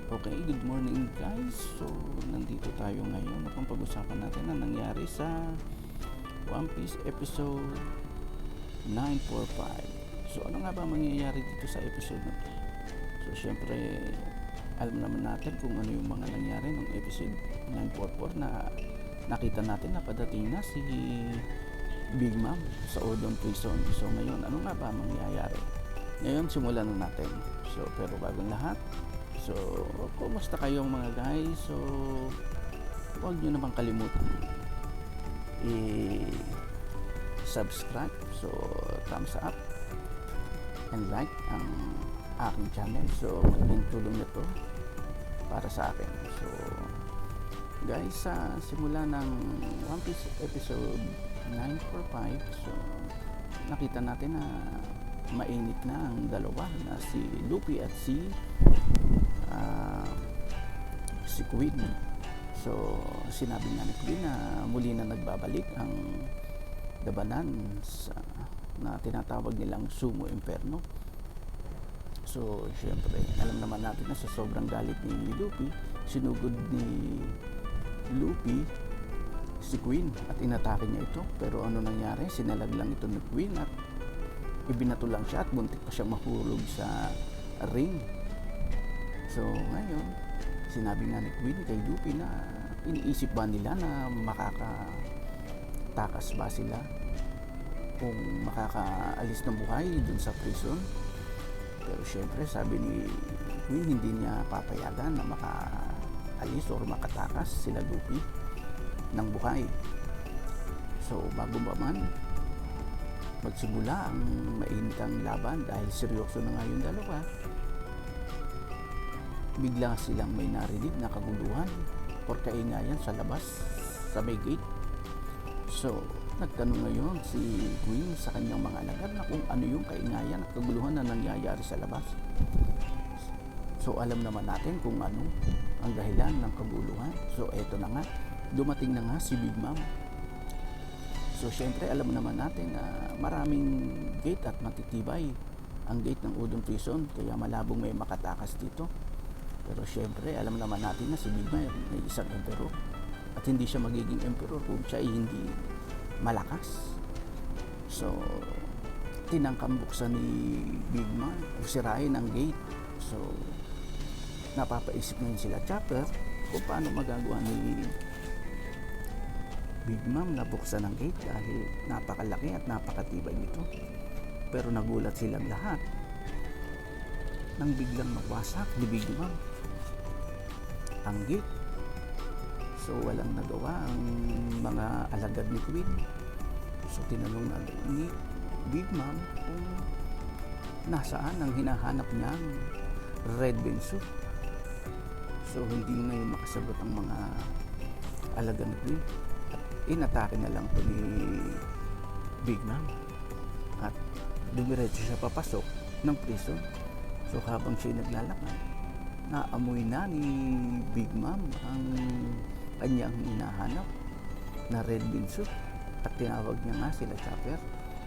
Okay, good morning guys. So, nandito tayo ngayon at pag-usapan natin ang nangyari sa One Piece episode 945. So, ano nga ba mangyayari dito sa episode na to? So, syempre, alam naman natin kung ano yung mga nangyari ng episode 944 na nakita natin na padating na si Big Mom sa Odom Prison. So, ngayon, ano nga ba mangyayari? Ngayon, simulan na natin. So, pero bagong lahat, so, kumusta kayong mga guys? So, huwag nyo naman kalimutan i-subscribe. So, thumbs up and like ang aking channel. So, malaking tulong na to para sa akin. So, guys, sa simula ng One Piece episode 945, so, nakita natin na mainit na ang dalawa na si Luffy at si Queen. So sinabi nga ni Queen na muli na nagbabalik ang labanan na tinatawag nilang Sumo Inferno. So syempre alam naman natin na sa sobrang galit ni Luffy, sinugod ni Luffy si Queen at inatake niya ito. Pero ano nangyari? Sinalag lang ito ni Queen at ibinato lang siya at buntik pa siyang mahulog sa ring. So ngayon, sinabi nga ni Queen kay Luffy na iniisip ba nila na makakatakas ba sila kung makakaalis ng buhay dun sa prison. Pero syempre sabi ni Queen hindi niya papayagan na makaalis o makatakas sila Luffy ng buhay. So bago ba man magsimula ang mainitang laban dahil seryoso na nga yung dalawa, bigla silang may narinig na kaguluhan or kaingayan sa labas sa may gate. So nagtanong ngayon si Queen sa kanyang mga alagad na kung ano yung kaingayan at kaguluhan na nangyayari sa labas. So alam naman natin kung ano ang dahilan ng kaguluhan. So eto na nga, dumating na nga si Big Mom. So syempre alam naman natin na maraming gate at matitibay ang gate ng Odom Prison, kaya malabong may makatakas dito. Pero syempre alam naman natin na si Big Mom may isang emperor at hindi siya magiging emperor kung siya ay hindi malakas. So tinangkang buksan ni Big Mom o sirain ang gate. So napapaisip ngayon sila Chopper kung paano magagawa ni Big Mom na buksan ang gate dahil napakalaki at napakatibay nito. Pero nagulat silang lahat nang biglang nawasak ni Big Mom ang gate. So walang nagawa ang mga alagad ni Queen. So tinanong na ni Big Mom kung nasaan ang hinahanap niyang Red Bean Soup. So hindi na yung makasagot ang mga alagad ni Queen. Inatake na lang to ni Big Mom at dumiretso siya papasok ng prison. So habang siya naglalakad, naamoy na ni Big Mom ang kanyang hinahanap na Red Bean Soup at tinawag niya nga sila Chopper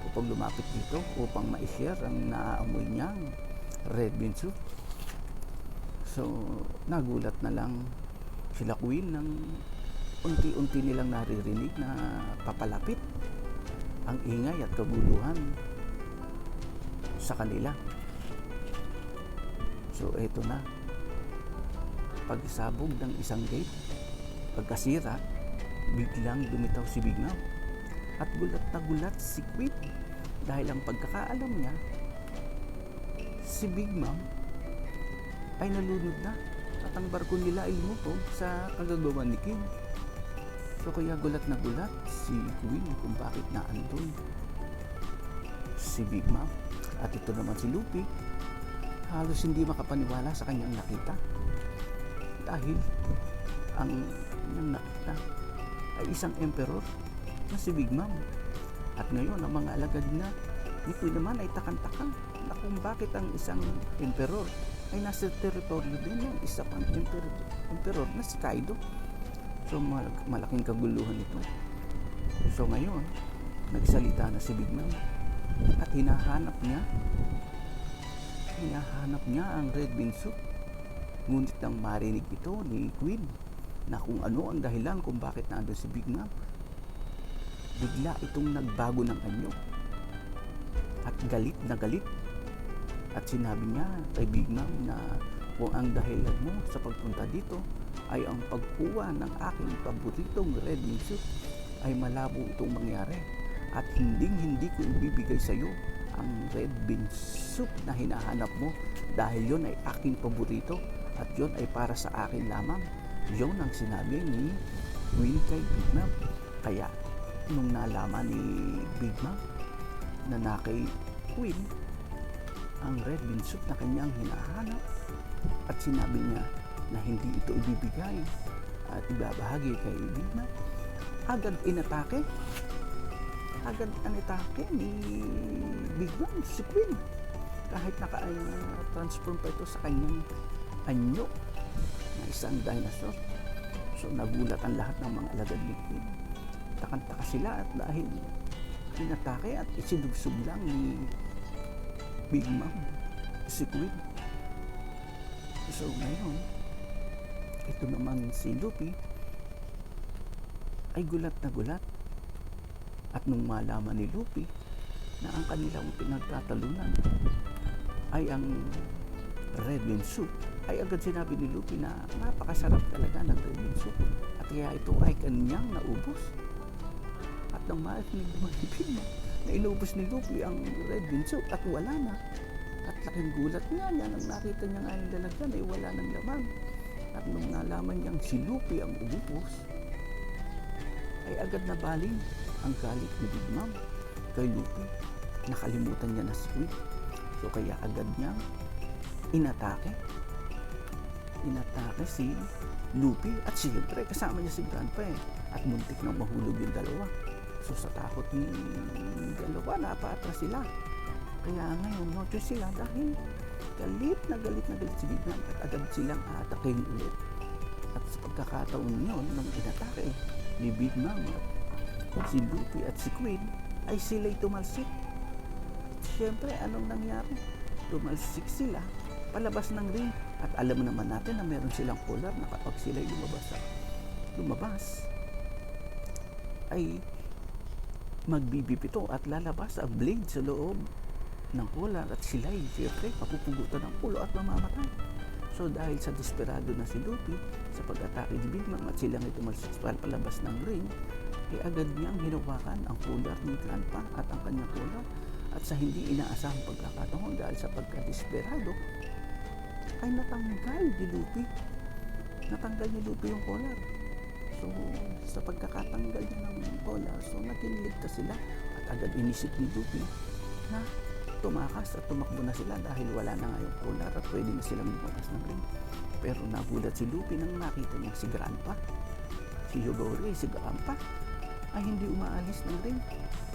upang lumapit dito upang ma-share ang naaamoy niyang Red Bean Soup. So nagulat na lang sila Queen ng unti-unti nilang naririnig na papalapit ang ingay at kaguluhan sa kanila. So eto na, pagsabog ng isang gate, pagkasira, biglang dumitaw si Big Mom at gulat na gulat si Queen dahil ang pagkakaalam niya si Big Mom ay nalunod na at ang barko nila ay lumutog sa kagagawan ni King. So kaya gulat na gulat si Queen kung bakit naandun si Big Mom. At ito naman si Luffy, halos hindi makapaniwala sa kanyang nakita dahil ang kanyang nakita ay isang emperor na si Big Mom. At ngayon ang mga alagad na ni Queen naman ay takang-takang na kung bakit ang isang emperor ay nasa teritoryo din ng isa pang emperor na si Kaido. So malaking kaguluhan ito. So ngayon nagsalita na si Big Mom at hinahanap niya ang Red Bean Soup Ngunit nang marinig ito ni Queen na kung ano ang dahilan kung bakit nandun si Big Mom, bigla itong nagbago ng anyo at galit na galit. At sinabi niya kay Big Mom na kung ang dahilan mo sa pagpunta dito ay ang pagkuha ng aking paboritong red bean soup, ay malabo itong mangyari at hindi ko ibibigay sa iyo ang red bean soup na hinahanap mo, dahil yon ay aking paborito at yon ay para sa akin lamang. Yon ang sinabi ni Queen kay Big Mom. Kaya nung nalaman ni Big Mom na kay Queen ang red bean soup na kanyang hinahanap at sinabi niya na hindi ito ibibigay at ibabahagi kay Big Mom, agad inatake ni Big Mom si Queen, kahit naka-transform pa ito sa kanyang anyo na isang dinosaur. So nagulat ang lahat ng mga alagad ni Queen. Takang-taka sila at dahil inatake at isinubsob lang ni Big Mom si Queen. So ngayon, ito naman si Luffy ay gulat na gulat. At nung malaman ni Luffy na ang kanilang pinagtatalunan ay ang red bean soup, ay agad sinabi ni Luffy na napakasarap talaga ng red bean soup at kaya ito ay kanyang naubos. At nang marinig naman ni Big Mom na inubos ni Luffy ang red bean soup at wala na, at laking gulat nga niya nang nakita niya nga yung lalagyan ay wala ng laman. At nung nalaman niyang si Luffy ang umubos, ay agad na baling ang galit ni Big Mom kay Luffy. Nakalimutan niya na si Queen. So kaya agad niyang inatake si Luffy at siyempre kasama niya si Grandpa at muntik nang mahulog yung dalawa. So sa takot ni dalawa, napaatras sila. Kaya ngayon no choice sila dahil galit na galit si Big Mom at agad silang aatakein ulit. At sa pagkakataon yun, nang inatake ni Big Mom at si Luffy at si Queen, ay sila'y tumalsik. Siyempre, anong nangyari? Tumalsik sila palabas ng ring. At alam naman natin na meron silang collar na kapag sila'y lumabas ay magbibipito at lalabas ang blade sa loob ng collar at sila'y siyempre mapupugutan ng ulo at mamamatay. So dahil sa desperado na si Luffy sa pag-atake ni Big Mom at silang ito tumalsik palabas ng ring, ay agad niyang hinawakan ang collar ni Grandpa at ang kanyang collar, at sa hindi inaasahang pagkakataon dahil sa pagka-desperado ay natanggal ni Luffy yung collar. So sa pagkakatanggal niya ng collar, so nakinligtas sila at agad inisip ni Luffy na tumakas at tumakbo na sila dahil wala na nga yung collar at pwede na silang lumabas ng ring. Pero nagulat si Luffy nang nakita niya si Grandpa, si Hyogoro, si Grandpa ay hindi umaalis ng ring.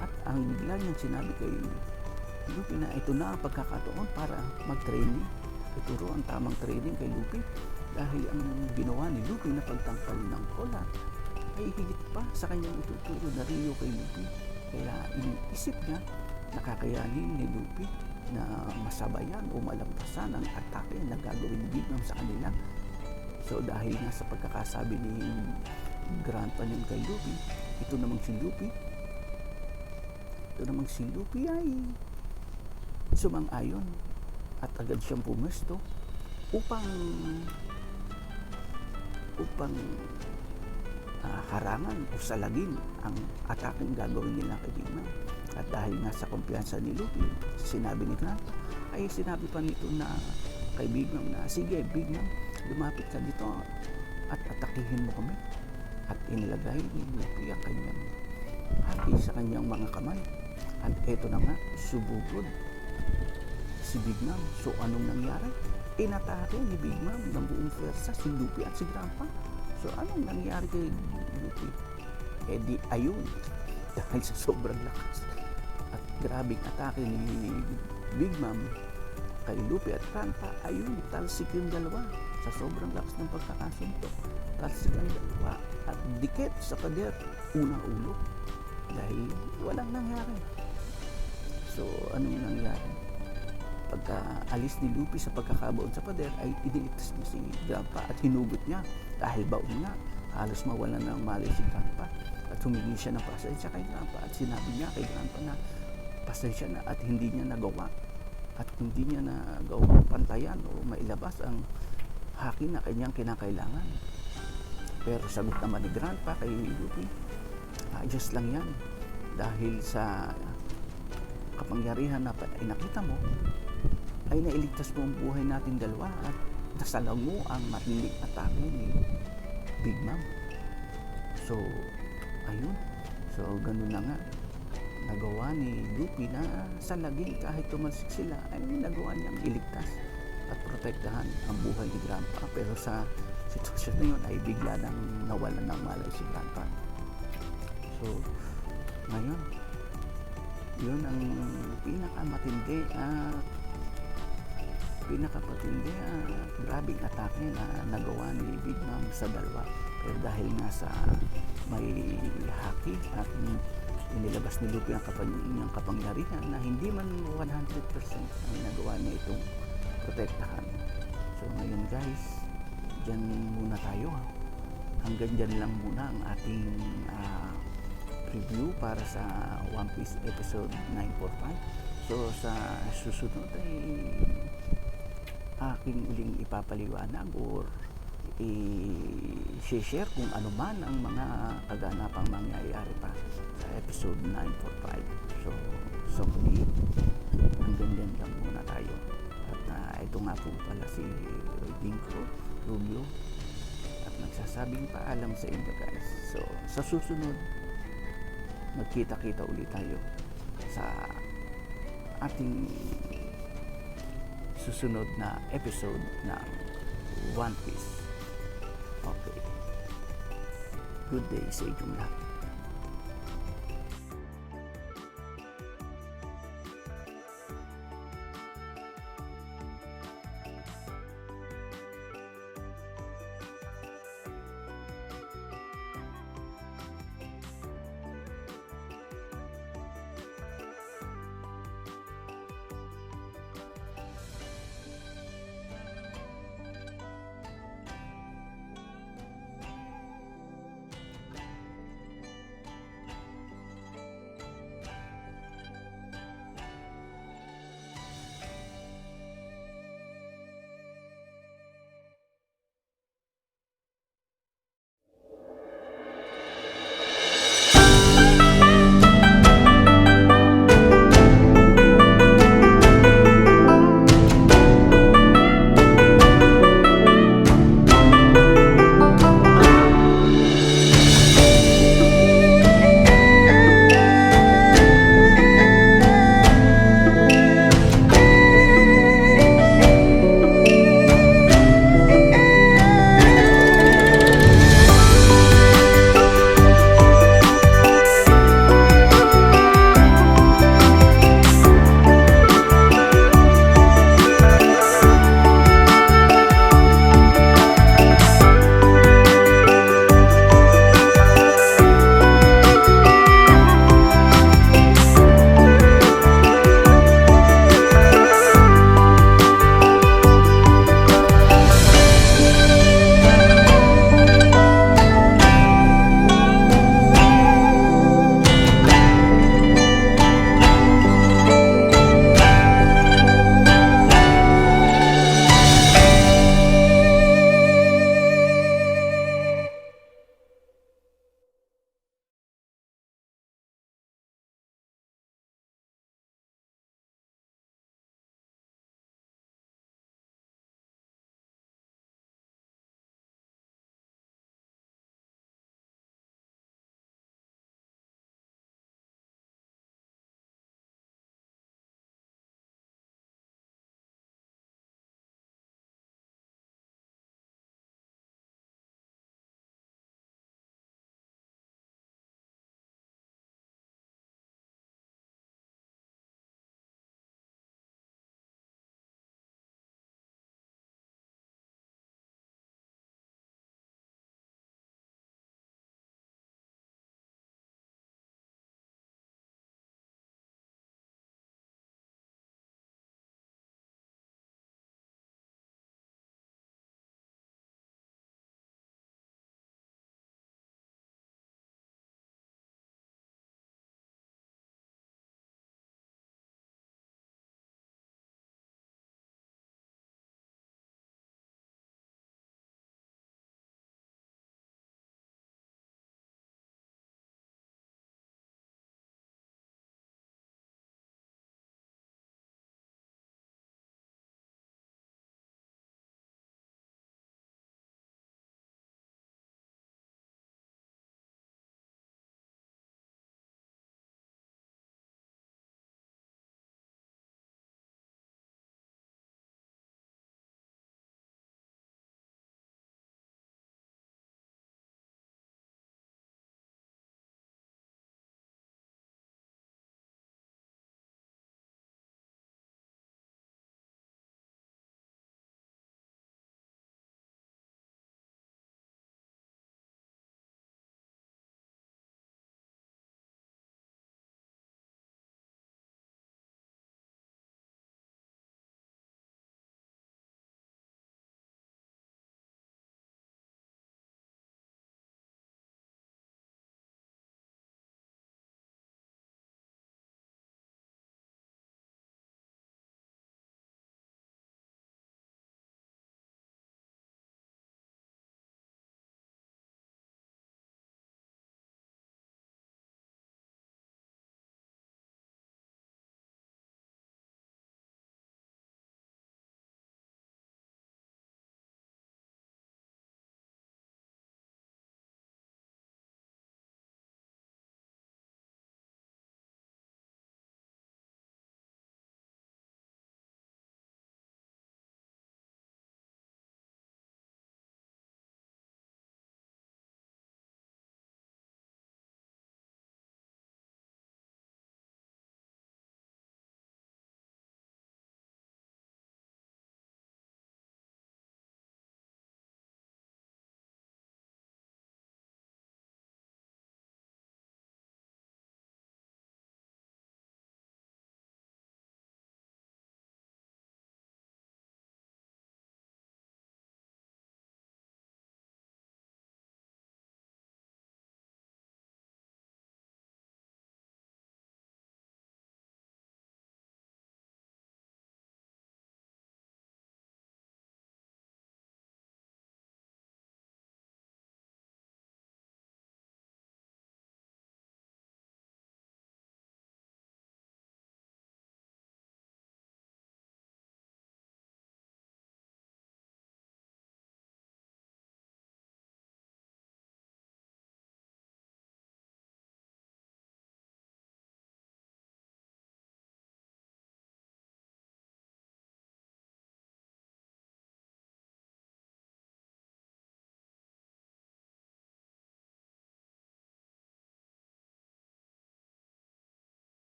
At ang bigla niyang sinabi kay Luffy na ito na ang pagkakataon para mag-training, ituro ang tamang training kay Luffy, dahil ang ginawa ni Luffy na pagtangkal ng collar ay higit pa sa kanyang ituturo na Rio kay Luffy. Kaya iniisip niya na kakayanin ni Luffy na masabayan o malampasan ang atake na gagawin ni Big Mom sa kanila. So dahil nga sa pagkakasabi ni Grandpa niyon kay Luffy, ito namang si Luffy ay sumang-ayon at agad siyang pumuesto upang harangan o salagin ang atake gagawin nila kay Big Mom. At dahil nga sa kumpiyansa ni Luffy, sinabi ni Grandpa, ay sinabi pa nito na kay Big Mom na, sige Big Mom, lumapit ka dito at atakihin mo kami. At inilagay ni Luffy ang kanyang haki sa kanyang mga kamay. At eto na nga, subugod si Big Mom. So anong nangyari? Inatake ni Big Mom ng buong pwersa si Luffy at si Grandpa. So anong nangyari kay Luffy? Di ayun, dahil sa sobrang lakas at grabing atake ni Big Mom kay Luffy at Grandpa, ayun, talsik yung dalawa sa sobrang lakas ng pagkakasuntok. Talsik ang dalawa at dikit sa pader, unang ulo, dahil walang nangyari. So anong nangyari? Pagka pagka-alis ni Luffy sa pagkakabaon sa pader ay iniligtas niya si Grandpa at hinugot niya dahil baon nga. Halos mawalan ng malay si Grandpa at humingi siya ng pasensya kay Grandpa at sinabi niya kay Grandpa na pasensya na at hindi niya nagawa at hindi niya nagawang pantayan o mailabas ang haki na kanyang kinakailangan. Pero sagot naman ni Grandpa kay Luffy, ayos lang yan dahil sa kapangyarihan na inakita mo ay nailigtas mo ang buhay natin dalawa at nasalang mo ang matinding atake ni Big Mom. So ayun, so ganun na nga nagawa ni Luffy na salagin kahit tumalsik sila ay nagawa niyang iligtas at protektahan ang buhay ni Grandpa. Pero sa sitwasyon na yun ay bigla nang nawalan ng malay si Grandpa. So ngayon yun ang pinakapatindi grabing atake na nagawa ni Big Mom sa dalawa. Pero dahil nga sa may haki at inilabas ni Luffy ang kanyang kapangyarihan na hindi man 100% ang nagawa niya itong protektahan. So ngayon guys, dyan muna tayo ha. Hanggang dyan lang muna ang ating review para sa One Piece episode 945. So sa susunod ay aking uling ipapaliwanag or i-share kung ano man ang mga kaganapang mangyayari pa sa episode 945. So muli, hanggang dyan lang muna tayo. At ito nga po pala si Dinko Rubio at nagsasabing paalam sa inyo guys. So sa susunod, magkita-kita ulit tayo sa ating susunod na episode ng One Piece. Okay. Good day sa inyong lahat.